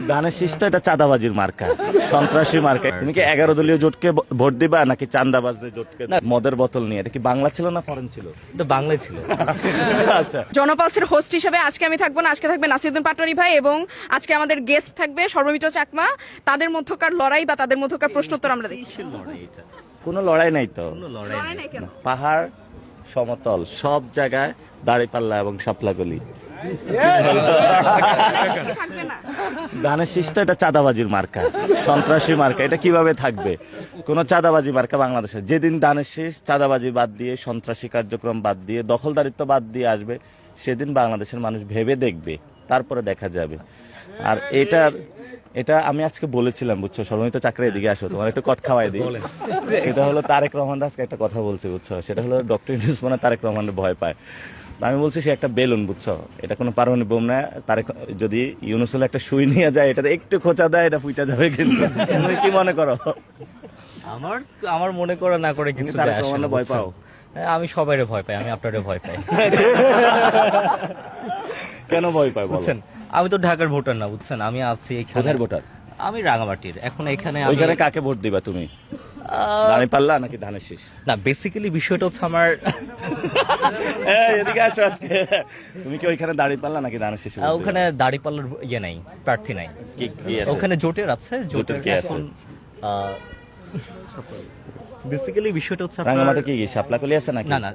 ধানের শীষ তো এটা চাঁদাবাজির মার্কা, সন্ত্রাসী মার্কা। তুমি কি 11 দলীয় জোটকে ভোট দিবা নাকি চাঁদাবাজদের জোটকে? মদের বোতল নিয়ে, এটা কি বাংলা ছিল না ফরেন ছিল? এটা বাংলায় ছিল। আচ্ছা, জনপালসের হোস্ট হিসেবে আজকে আমি থাকবো না, আজকে থাকবে নাসিরউদ্দিন পাটোয়ারি ভাই এবং আজকে আমাদের গেস্ট থাকবে সর্বমিত্র চাকমা। তাদের মধ্যকার লড়াই বা তাদের মধ্যকার প্রশ্নোত্তর আমরা দেখি। কোনো লড়াই নাই তো। লড়াই নাই কেন? পাহাড় সমতল, সব জায়গায় দাঁড়িপাল্লা এবং শাপলাকলি। থাকবে না। ধানের শীষ তো এটা চাঁদাবাজির মার্কা, সন্ত্রাসী মার্কা। এটা কিভাবে থাকবে? কোন চাঁদাবাজি মার্কা বাংলাদেশে? যেদিন ধানের শীষ চাঁদাবাজি বাদ দিয়ে, সন্ত্রাসী কার্যক্রম বাদ দিয়ে, দখলদারিত্ব বাদ দিয়ে আসবে, সেদিন বাংলাদেশের মানুষ ভেবে দেখবে, তারপরে দেখা যাবে। আর এটা আমি আজকে বলেছিলাম, বুঝছো, সর্বমিত চাকরি এদিকে আসো, তোমার একটু কট খাওয়াই দিই। এটা হলো তারেক রহমান আজকে একটা কথা বলছে, বুঝছো, সেটা হলো ডক্টর ইউনূস মানে তারেক রহমানের ভয় পায়। আমি বলছি সে একটা বেলুন, বুঝছো, এটা কোনো পারমাণবিক বোম না। তারেক যদি ইউনূস হলে একটা সুই নিয়ে যায়, এটাতে একটু খোঁচা দেয়, এটা ফুইটা যাবে। কিন্তু তুমি কি মনে করো? আমার মনে করে না করে কিছু তারেক যায় আসে না, রহমানের ভয় পাও? বুঝছেন? হ্যাঁ, আমি সবাইরে ভয় পাই, আমি আপনারে ভয় পাই। কেন ভয় পায় বলো? বুঝছেন, আমি তো ঢাকার ভোটার না, বুঝছেন, আমি আছি এখানে। কোথায় ভোটার? আমি রাঙামাটির। এখন এখানে আমি ওইখানে কাকে ভোট দিবা তুমি? দাঁড়িপাল্লা নাকি ধানের শীষ? না, বেসিক্যালি বিষয়টা হচ্ছে আমার এদিকে আসো আজকে। তুমি কি ওইখানে দাঁড়িপাল্লা নাকি ধানের শীষ? ওখানে দাড়িপাল্লার ইয়ে নাই, প্রার্থী নাই। কি আছে? ওখানে জোটের আছে, জোটের কি আছে? বেসিক্যালি বিষয়টা হচ্ছে রাঙামাটি কি শাপলাকলি আছে নাকি? না না,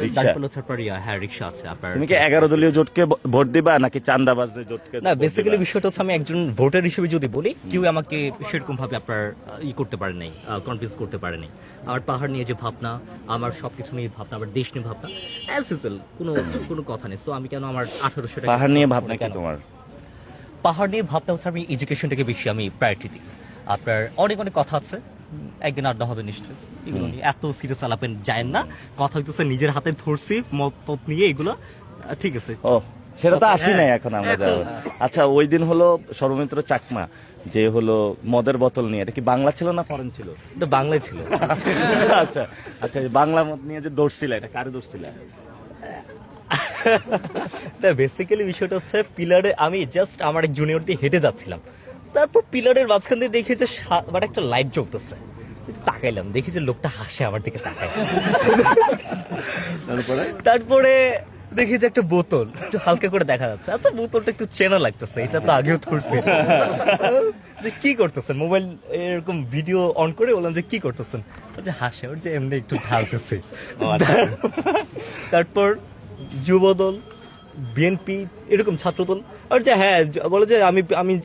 রিকশা? দাড়িপাল্লা ছাড়া হ্যাঁ রিক্সা আছে আপনার। তুমি কি 11 দলীয় জোটকে ভোট দিবা নাকি চাঁদাবাজদের জোটকে? না, ভোট বেসিক্যালি দিবা? বিষয়টা হচ্ছে আমি একজন ভোটার হিসেবে যদি বলি, কেউ আমাকে সেরকম ভাবে আপনার করতে পারে নাই, কনভিন্স করতে পারে নাই। আমার পাহাড় নিয়ে যে ভাবনা, আমার সবকিছু নিয়ে ভাবনা, আমার দেশ নিয়ে ভাবনা, অ্যাজ ইউজুয়াল কোনো কথা নেই। সো আমি কেন আমার 1800 টাকা পাহাড় নিয়ে ভাবনা কি তোমার? পাহাড় নিয়ে ভাবনা হচ্ছে আমি এডুকেশনটাকে বেশি আমি প্রায়োরিটি দিই। আপনার অনেক অনেক কথা আছে, একদিন আড্ডা হবে নিশ্চয়ই, এগুলো নিয়ে এত সিরিয়াস আলাপেন যায় না। কথা হইতেছে নিজের হাতে ধরছি মত নিয়ে, এগুলো ঠিক আছে। ও, সেটা তো আসি নাই এখন আমরা যাবো। আচ্ছা, ওই দিন হলো সর্বমিত্র চাকমা যে হলো মদের বোতল নিয়ে, এটা কি বাংলা ছিল না ফরেন ছিল? এটা বাংলায় ছিল। আচ্ছা আচ্ছা, এই বাংলা মদ নিয়ে যে দৌড়ছিল, এটা কারে দৌড়ছিল? বেসিক্যালি বিষয়টা হচ্ছে পিলারে আমি জাস্ট আমার এক জুনিয়র দিয়ে হেঁটে যাচ্ছিলাম, তারপর পিলারের মাঝখান দিয়ে দেখি যে মানে একটা লাইট জ্বলতেছে, তাকাইলাম, দেখি যে লোকটা হাসে আমার দিকে তাকায়। তারপরে দেখি যে একটা বোতল একটু হালকা করে দেখা যাচ্ছে। আচ্ছা, বোতলটা একটু চেনা লাগতেছে, এটা তো আগেও ধরছি। যে কি করতেছেন, মোবাইল এরকম ভিডিও অন করে বললাম যে কি করতেছেন, যে হাসে, ওর যে এমনি একটু ঢালতেছে। তারপর যুবদল, বিএনপি, এরকম ছাত্রদল, আর যে হ্যাঁ বলে যে আমি